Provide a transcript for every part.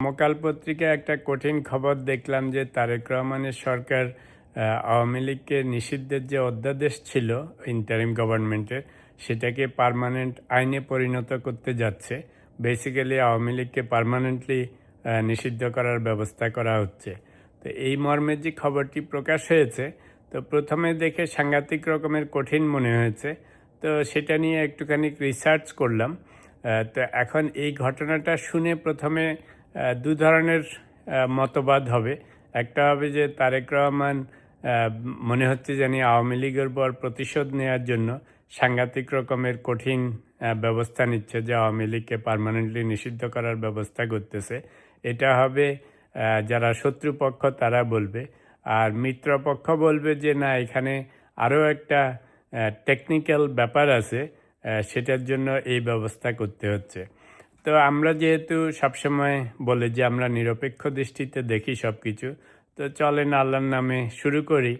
সমকাল পত্রিকায় একটা কঠিন খবর দেখলাম যে তারেক রহমানের সরকার আওয়ামী লীগকে নিষিদ্ধের যে অধ্যাদেশ ছিল ইন্টারিম গভর্নমেন্টের, সেটাকে পার্মানেন্ট আইনে পরিণত করতে যাচ্ছে। বেসিক্যালি আওয়ামী লীগকে পার্মানেন্টলি নিষিদ্ধ করার ব্যবস্থা করা হচ্ছে। তো এই মর্মে যে খবরটি প্রকাশ হয়েছে, তো প্রথমে দেখে সাংঘাতিক রকমের কঠিন মনে হয়েছে। তো সেটা নিয়ে একটুখানি রিসার্চ করলাম। তো এখন এই ঘটনাটা শুনে প্রথমে দু ধরনের মতবাদ হবে। একটা হবে যে তারেক রহমান মনে হচ্ছে জানি আওয়ামী লীগের পর প্রতিশোধ নেওয়ার জন্য সাংঘাতিক রকমের কঠিন ব্যবস্থা নিচ্ছে, যে আওয়ামী লীগকে পার্মানেন্টলি নিষিদ্ধ করার ব্যবস্থা করতেছে। এটা হবে যারা শত্রুপক্ষ তারা বলবে, আর মিত্রপক্ষ বলবে যে না, এখানে আরও একটা টেকনিক্যাল ব্যাপার আছে, সেটার জন্য এই ব্যবস্থা করতে হচ্ছে। তো আমরা যেহেতু সবসময় বলে যে আমরা নিরপেক্ষ দৃষ্টিতে দেখি সব কিছু, তো চলেন আল্লাহর নামে শুরু করি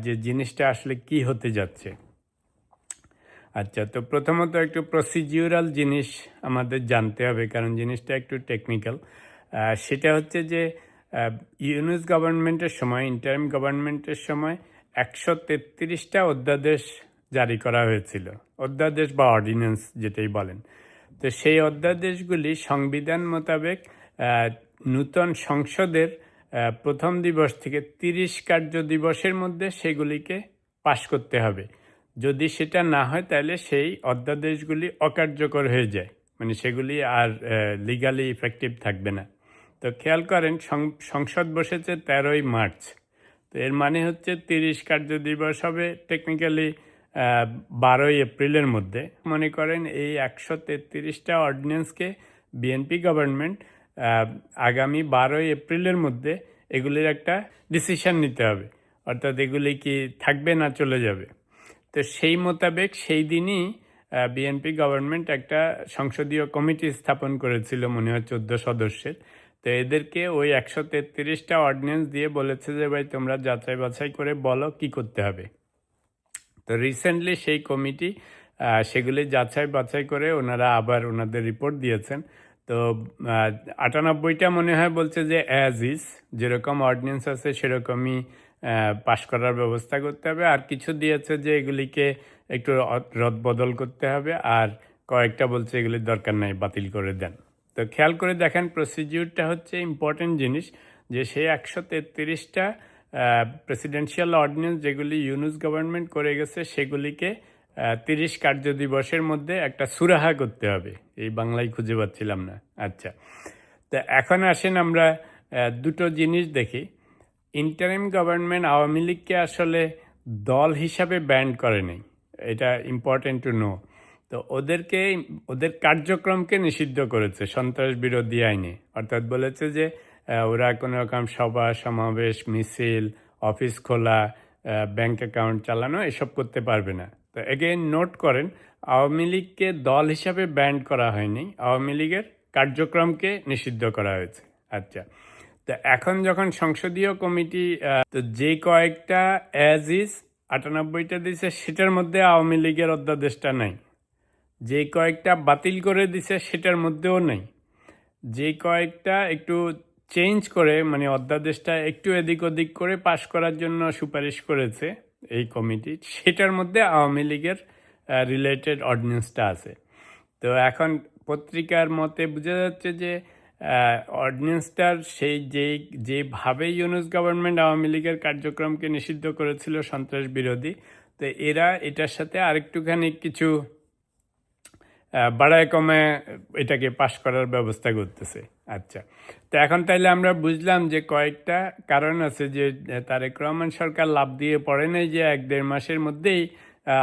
যে জিনিসটা আসলে কি হতে যাচ্ছে। আচ্ছা, তো প্রথমত একটু প্রসিডিউরাল জিনিস আমাদের জানতে হবে, কারণ জিনিসটা একটু টেকনিক্যাল। সেটা হচ্ছে যে ইউনুস গভর্নমেন্টের সময়, ইন্টারিম গভর্নমেন্টের সময় 133টা অধ্যাদেশ জারি করা হয়েছিল। অধ্যাদেশ বা অর্ডিন্যান্স যেটাই বলেন। তো সেই অধ্যাদেশগুলি সংবিধান মোতাবেক নূতন সংসদের প্রথম দিবস থেকে 30 কার্য দিবসের মধ্যে সেগুলিকে পাশ করতে হবে। যদি সেটা না হয় তাহলে সেই অধ্যাদেশগুলি অকার্যকর হয়ে যায়, মানে সেগুলি আর লিগালি ইফেক্টিভ থাকবে না। তো খেয়াল করেন, সংসদ বসেছে 13ই মার্চ। তো এর মানে হচ্ছে 30 কার্য দিবস হবে টেকনিক্যালি 12ই এপ্রিলের মধ্যে। মনে করেন এই 133টা অর্ডিন্যান্সকে বিএনপি গভর্নমেন্ট আগামী 12ই এপ্রিলের মধ্যে এগুলির একটা ডিসিশন নিতে হবে, অর্থাৎ এগুলি কি থাকবে না চলে যাবে। তো সেই মোতাবেক সেই দিনই বিএনপি গভর্নমেন্ট একটা সংসদীয় কমিটি স্থাপন করেছিল, মনে হয় 14 সদস্যের। তো এদেরকে ওই 133টা অর্ডিন্যান্স দিয়ে বলেছে যে ভাই তোমরা যাচাই বাছাই করে বলো কি করতে হবে। তো রিসেন্টলি সেই কমিটি সেগুলি যাচাই বাছাই করে ওনারা আবার ওনাদের রিপোর্ট দিয়েছেন। তো 98টা মনে হয় বলছে যে অ্যাজ ইজ, যেরকম অর্ডিন্যান্স আছে সেরকমই পাশ করার ব্যবস্থা করতে হবে। আর কিছু দিয়েছে যে এগুলিকে একটু রদবদল করতে হবে, আর কয়েকটা বলছে এগুলির দরকার নাই, বাতিল করে দেন। তো খেয়াল করে দেখেন, প্রসিডিউরটা হচ্ছে ইম্পর্টেন্ট জিনিস, যে সেই 133টা প্রেসিডেন্সিয়াল অর্ডিন্যান্স যেগুলি ইউনুস গভর্নমেন্ট করে গেছে সেগুলিকে 30 কার্য দিবসের মধ্যে একটা সুরাহা করতে হবে। এই বাংলায় খুঁজে পাচ্ছিলাম না। আচ্ছা, তো এখন আসেন আমরা দুটো জিনিস দেখি। ইন্টারিম গভর্নমেন্ট আওয়ামী লীগকে আসলে দল হিসাবে ব্যান্ড করে নেই, এটা ইম্পর্টেন্ট টু নো। তো ওদের কার্যক্রমকে নিষিদ্ধ করেছে সন্ত্রাস বিরোধী আইনে, অর্থাৎ বলেছে যে ওরা কোনো রকম সভা সমাবেশ, মিছিল, অফিস খোলা, ব্যাংক অ্যাকাউন্ট চালানো এসব করতে পারবে না। তো এগেইন নোট করেন, আওয়ামী লীগকে দল হিসাবে ব্যান্ড করা হয়নি, আওয়ামী লীগের কার্যক্রমকে নিষিদ্ধ করা হয়েছে। আচ্ছা, তো এখন যখন সংসদীয় কমিটি তো যে কয়েকটা অ্যাজ ইজ 98টা দিছে, সেটার মধ্যে আওয়ামী লীগের অধ্যাদেশটা নাই। যে কয়েকটা বাতিল করে দিছে সেটার মধ্যেও নেই। যে কয়েকটা একটু চেঞ্জ করে, মানে অধ্যাদেশটা একটু এদিক ওদিক করে পাশ করার জন্য সুপারিশ করেছে এই কমিটি, সেটার মধ্যে আওয়ামী লীগের রিলেটেড অর্ডিন্যান্সটা আছে। তো এখন পত্রিকার মতে বোঝা যাচ্ছে যে অর্ডিন্যান্সটার সেই যেভাবে ইউনুস গভর্নমেন্ট আওয়ামী লীগের কার্যক্রমকে নিষিদ্ধ করেছিল সন্ত্রাস বিরোধী, তো এরা এটার সাথে আরেকটুখানি কিছু বাড়ায় কমে এটাকে পাশ করার ব্যবস্থা করতেছে। আচ্ছা, তো এখন তাইলে আমরা বুঝলাম যে কয়েকটা কারণ আছে যে তারেক রহমান সরকার লাভ দিয়ে পড়ে নাই যে 1-1.5 মাসের মধ্যেই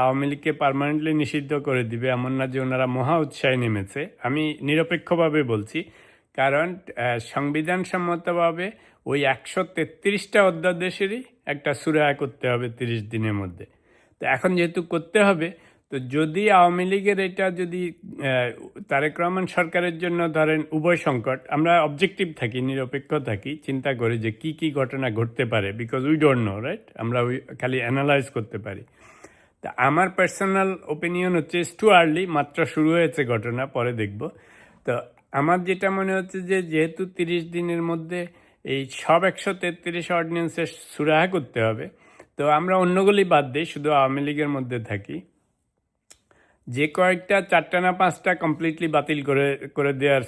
আওয়ামী লীগকে পার্মানেন্টলি নিষিদ্ধ করে দিবে, এমন না যে ওনারা মহা উৎসাহে নেমেছে। আমি নিরপেক্ষভাবে বলছি, কারণ সংবিধান সম্মতভাবে ওই 133টা অধ্যাদেশেরই একটা সুরাহা করতে হবে 30 দিনের মধ্যে। তো এখন যেহেতু করতে হবে, তো যদি আওয়ামী লীগের এটা যদি তারেক রহমান সরকারের জন্য ধরেন উভয় সংকট, আমরা অবজেক্টিভ থাকি, নিরপেক্ষ থাকি, চিন্তা করি যে কি কি ঘটনা ঘটতে পারে, because we don't know, right? আমরা খালি অ্যানালাইজ করতে পারি। তা আমার পার্সোনাল ওপিনিয়ন হচ্ছে টু আর্লি, মাত্র শুরু হয়েছে ঘটনা, পরে দেখব। তো আমার যেটা মনে হচ্ছে যে যেহেতু 30 দিনের মধ্যে এই সব 133 অর্ডিন্যান্সের সুরাহা করতে হবে, তো আমরা অন্যগুলি বাদ দিই, শুধু আওয়ামী লীগের মধ্যে থাকি। যে কয়েকটা 4টা না 5টা কমপ্লিটলি বাতিল করে করে দেওয়ার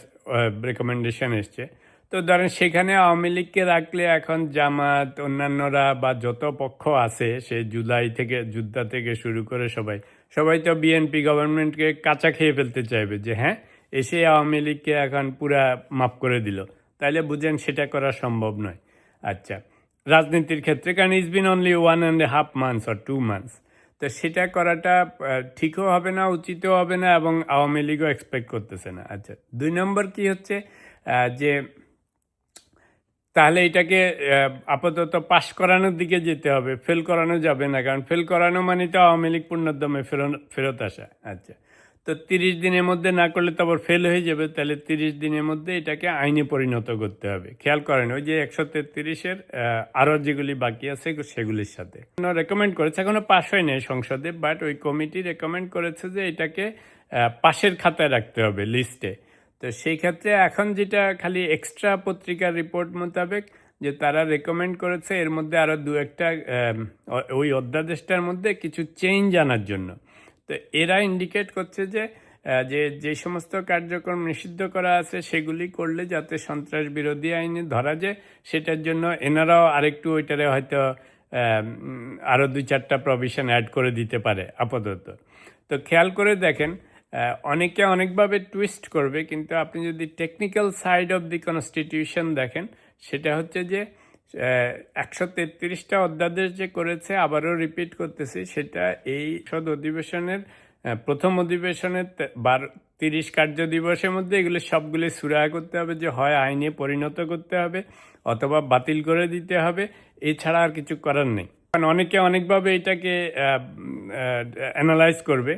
রেকমেন্ডেশন এসছে, তো ধরেন সেখানে আওয়ামী লীগকে রাখলে এখন জামাত অন্যান্যরা বা যত পক্ষ আছে, সে জুলাই থেকে যোদ্ধা থেকে শুরু করে সবাই তো বিএনপি গভর্নমেন্টকে কাঁচা খেয়ে ফেলতে চাইবে যে হ্যাঁ এসে আওয়ামী লীগকে এখন পুরা মাফ করে দিল। তাইলে বুঝেন সেটা করা সম্ভব নয়। আচ্ছা, রাজনীতির ক্ষেত্রে, কারণ it's been only 1.5 months or 2 months, তো সেটা করাটা ঠিকও হবে না, উচিতও হবে না, এবং আওয়ামী লীগও এক্সপেক্ট করতেছে না। আচ্ছা, 2 নম্বর কি হচ্ছে যে তাহলে এটাকে আপাতত পাশ করানোর দিকে যেতে হবে, ফেল করানো যাবে না, কারণ ফেল করানো মানে তো আওয়ামী লীগ পূর্ণোদ্যমে ফেরত আসা। আচ্ছা, তো 30 দিনের মধ্যে না করলে তো আবার ফেল হয়ে যাবে, তাহলে 30 দিনের মধ্যে এটাকে আইনে পরিণত করতে হবে। খেয়াল করেন ওই যে 133-এর আরও যেগুলি বাকি আছে সেগুলির সাথে রেকমেন্ড করেছে, এখনো পাশ হয়নি সংসদে, বাট ওই কমিটি রেকমেন্ড করেছে যে এটাকে পাশের খাতায় রাখতে হবে লিস্টে। তো সেই ক্ষেত্রে এখন যেটা খালি এক্সট্রা পত্রিকার রিপোর্ট মোতাবেক যে তারা রেকমেন্ড করেছে এর মধ্যে আরও 2-1টা ওই অধ্যাদেশটার মধ্যে কিছু চেঞ্জ আনার জন্য। তো এরা ইন্ডিকেট করছে যে যে সমস্ত কার্যক্রম নিষিদ্ধ করা আছে সেগুলি করলে যাতে সন্ত্রাস বিরোধী আইনে ধরা যায়, সেটার জন্য এনারাও আরেকটু ওইটারে হয়তো আরও 2-4টা প্রভিশন অ্যাড করে দিতে পারে আপাতত। তো খেয়াল করে দেখেন, অনেকে অনেকভাবে টুইস্ট করবে, কিন্তু আপনি যদি technical side of the constitution দেখেন, সেটা হচ্ছে যে 133টা অধ্যাদেশ যে করেছে, আবারও রিপিট করতেছি, সেটা এই অধিবেশনের প্রথম অধিবেশনের 30 কার্য দিবসের মধ্যে এগুলো সবগুলি সুরাহা করতে হবে, যে হয় আইনে পরিণত করতে হবে অথবা বাতিল করে দিতে হবে, এছাড়া আর কিছু করার নেই। কারণ অনেকে অনেকভাবে এটাকে অ্যানালাইজ করবে।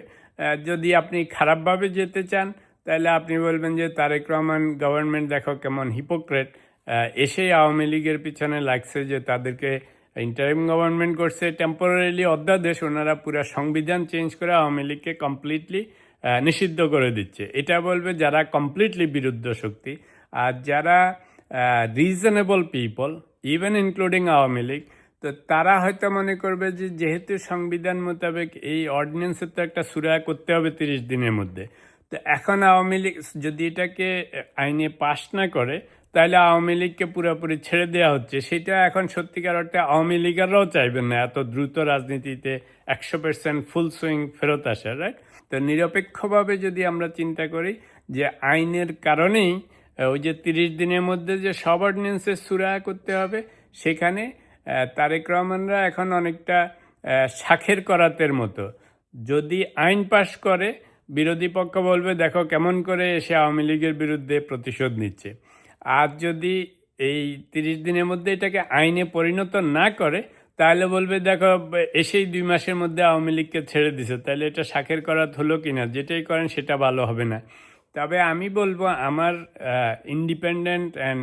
যদি আপনি খারাপভাবে যেতে চান তাহলে আপনি বলবেন যে তারেক রহমান গভর্নমেন্ট দেখো কেমন হিপোক্রেট, এসেই আওয়ামী লীগের পিছনে লাগছে যে তাদেরকে ইন্টারিম গভর্নমেন্ট করছে, টেম্পোরারিলি অধ্যাদেশ, ওনারা পুরো সংবিধান চেঞ্জ করে আওয়ামী লীগকে কমপ্লিটলি নিষিদ্ধ করে দিচ্ছে। এটা বলবে যারা কমপ্লিটলি বিরুদ্ধ শক্তি। আর যারা reasonable people, even including Awami League, তো তারা হয়তো মনে করবে যে যেহেতু সংবিধান মোতাবেক এই অর্ডিন্যান্সের তো একটা সুরাহা করতে হবে 30 দিনের মধ্যে, তো এখন আওয়ামী লীগ যদি এটাকে আইনে পাশ না করে তাহলে আওয়ামী লীগকে পুরোপুরি ছেড়ে দেওয়া হচ্ছে। সেটা এখন সত্যিকার অর্থে আওয়ামী লীগাররাও চাইবেন না এত দ্রুত রাজনীতিতে 100% ফুল সুইং ফেরত আসা, রাইট? তো নিরপেক্ষভাবে যদি আমরা চিন্তা করি যে আইনের কারণেই ওই যে 30 দিনের মধ্যে যে সব অর্ডিন্যান্সের সুরাহা করতে হবে, সেখানে তারেক রহমানরা এখন অনেকটা শাখের করাতের মতো, যদি আইন পাশ করে বিরোধী পক্ষ বলবে দেখো কেমন করে এসে আওয়ামী লীগের বিরুদ্ধে প্রতিশোধ নিচ্ছে। আর যদি এই 30 দিনের মধ্যে এটাকে আইনে পরিণত না করে তাহলে বলবে দেখো এসেই 2 মাসের মধ্যে আওয়ামী লীগকে ছেড়ে দিছে, তাহলে এটা শাখের করাত হলো কিনা, যেটাই করেন সেটা ভালো হবে না। তবে আমি বলবো আমার independent and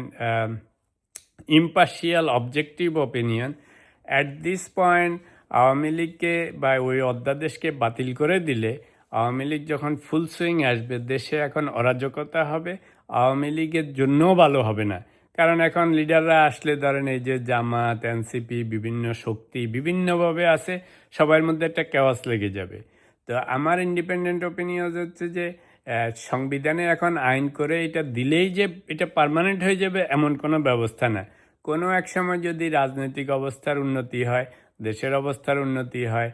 impartial objective opinion, at this point Awami লীগকে বা ওই অধ্যাদেশকে বাতিল করে দিলে আওয়ামী লীগ যখন ফুল সুইং আসবে, দেশে এখন অরাজকতা হবে, আওয়ামী লীগের জন্যও ভালো হবে না। কারণ এখন লিডাররা আসলে ধরেন এই যে জামাত, এনসিপি, বিভিন্ন শক্তি বিভিন্নভাবে আছে, সবার মধ্যে একটা কেওয়াস লেগে যাবে। তো আমার ইন্ডিপেন্ডেন্ট ওপিনিয়ন হচ্ছে যে সংবিধানে এখন আইন করে এটা দিলেই যে এটা পার্মানেন্ট হয়ে যাবে এমন কোনো ব্যবস্থা না। কোনো এক সময় যদি রাজনৈতিক অবস্থার উন্নতি হয়, দেশের অবস্থার উন্নতি হয়,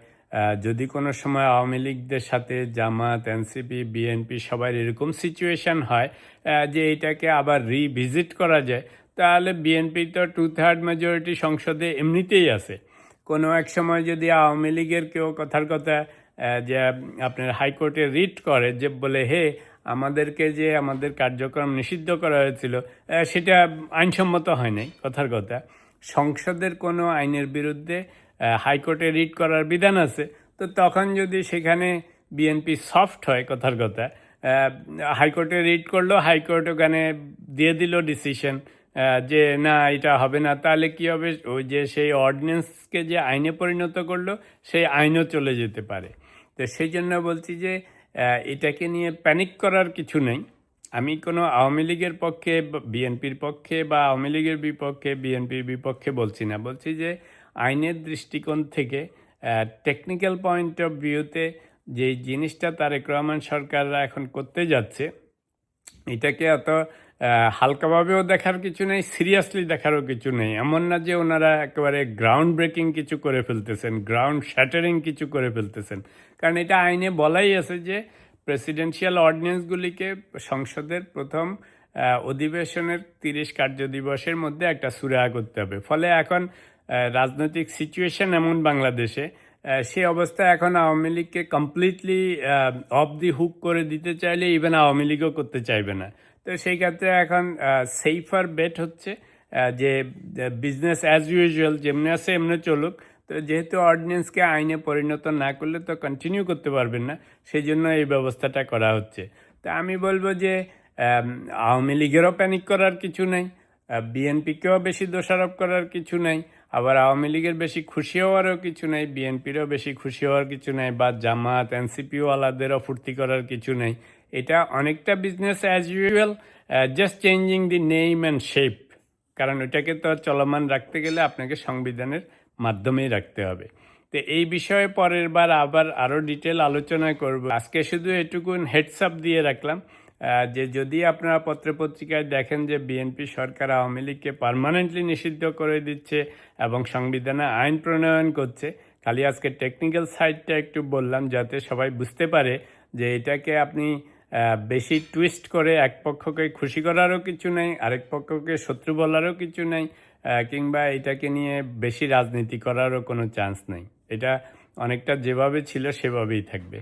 যদি কোনো সময় আওয়ামী লীগদের সাথে জামাত, এনসিপি, বিএনপি সবার এরকম সিচুয়েশন হয় যে এটাকে আবার রিভিজিট করা যায়, তাহলে বিএনপি তো 2/3 মেজরিটি সংসদে এমনিতেই আছে। কোনো এক সময় যদি আওয়ামী লীগের কেউ কথার কথা যে আপনার হাইকোর্টে রিট করে, যে বলে হে আমাদেরকে যে আমাদের কার্যক্রম নিষিদ্ধ করা হয়েছিল সেটা আইনসম্মত হয় নাই, কথার কথা সংসদের কোনো আইনের বিরুদ্ধে হাইকোর্টে রিট করার বিধান আছে, তো তখন যদি সেখানে বিএনপি সফট হয়, কথার কথা হাইকোর্টে রিট করলো, হাইকোর্ট ওখানে দিয়ে দিল ডিসিশন যে না এটা হবে না, তাহলে কি হবে, ওই যে সেই অর্ডিন্যান্সকে যে আইনে পরিণত করলো সেই আইনও চলে যেতে পারে। তো সেই জন্য বলছি যে এটাকে নিয়ে প্যানিক করার কিছু নেই। আমি কোনো আওয়ামী লীগের পক্ষে, বিএনপির পক্ষে বা আওয়ামী লীগের বিপক্ষে, বিএনপির বিপক্ষে বলছি না। বলছি যে আইনের দৃষ্টিকোণ থেকে টেকনিক্যাল পয়েন্ট অফ ভিউতে যে জিনিসটা তারেক রহমান সরকাররা এখন করতে যাচ্ছে, এটাকে অত হালকাভাবেও দেখার কিছু নেই, সিরিয়াসলি দেখারও কিছু নেই। এমন না যে ওনারা একেবারে গ্রাউন্ড ব্রেকিং কিছু করে ফেলতেছেন, গ্রাউন্ড শ্যাটারিং কিছু করে ফেলতেছেন। কারণ এটা আইনে বলাই আছে যে প্রেসিডেন্সিয়াল অর্ডিন্যান্সগুলিকে সংসদের প্রথম অধিবেশনের 30 কার্যদিবসের মধ্যে একটা সুরাহা করতে হবে। ফলে এখন রাজনৈতিক সিচুয়েশন এমন বাংলাদেশে, সে অবস্থায় এখন আওয়ামী লীগকে কমপ্লিটলি অফ দি হুক করে দিতে চাইলে ইভেন আওয়ামী লীগও করতে চাইবে না। তো সেই ক্ষেত্রে এখন সেফার বেট হচ্ছে যে বিজনেস অ্যাজ ইউজুয়াল যেমনি আছে এমনি চলুক। তো যেহেতু অর্ডিন্যান্সকে আইনে পরিণত না করলে তো কন্টিনিউ করতে পারবেন না, সেই জন্য এই ব্যবস্থাটা করা হচ্ছে। তা আমি বলবো যে আওয়ামী লীগেরও প্যানিক করার কিছু নেই, বিএনপিকেও বেশি দোষারোপ করার কিছু নেই, আবার আওয়ামী লীগের বেশি খুশি হওয়ারও কিছু নেই, বিএনপিরও বেশি খুশি হওয়ার কিছু নেই, বা জামাত এনসিপিওয়ালাদেরও ফুর্তি করার কিছু নেই। এটা অনেকটা business as usual, just changing the name and shape. কারণ ওইটাকে তো আর চলমান রাখতে গেলে আপনাকে সংবিধানের মাধ্যমেই রাখতে হবে। তো এই বিষয়ে পরের বার আবার আরও ডিটেল আলোচনা করব। আজকে শুধু এটুকুন হেডসআপ দিয়ে রাখলাম যে যদি আপনারা পত্রপত্রিকায় দেখেন যে বিএনপি সরকার আওয়ামী লীগকে পার্মানেন্টলি নিষিদ্ধ করে দিচ্ছে এবং সংবিধানে আইন প্রণয়ন করছে, খালি আজকে টেকনিক্যাল সাইডটা একটু বললাম যাতে সবাই বুঝতে পারে যে এটাকে আপনি বেশি টুইস্ট করে এক পক্ষকে খুশি করারও কিছু নেই, আরেক পক্ষকে শত্রু বলারও কিছু নেই, কিংবা এটাকে নিয়ে বেশি রাজনীতি করারও কোনো চান্স নেই। এটা অনেকটা যেভাবে ছিল সেভাবেই থাকবে।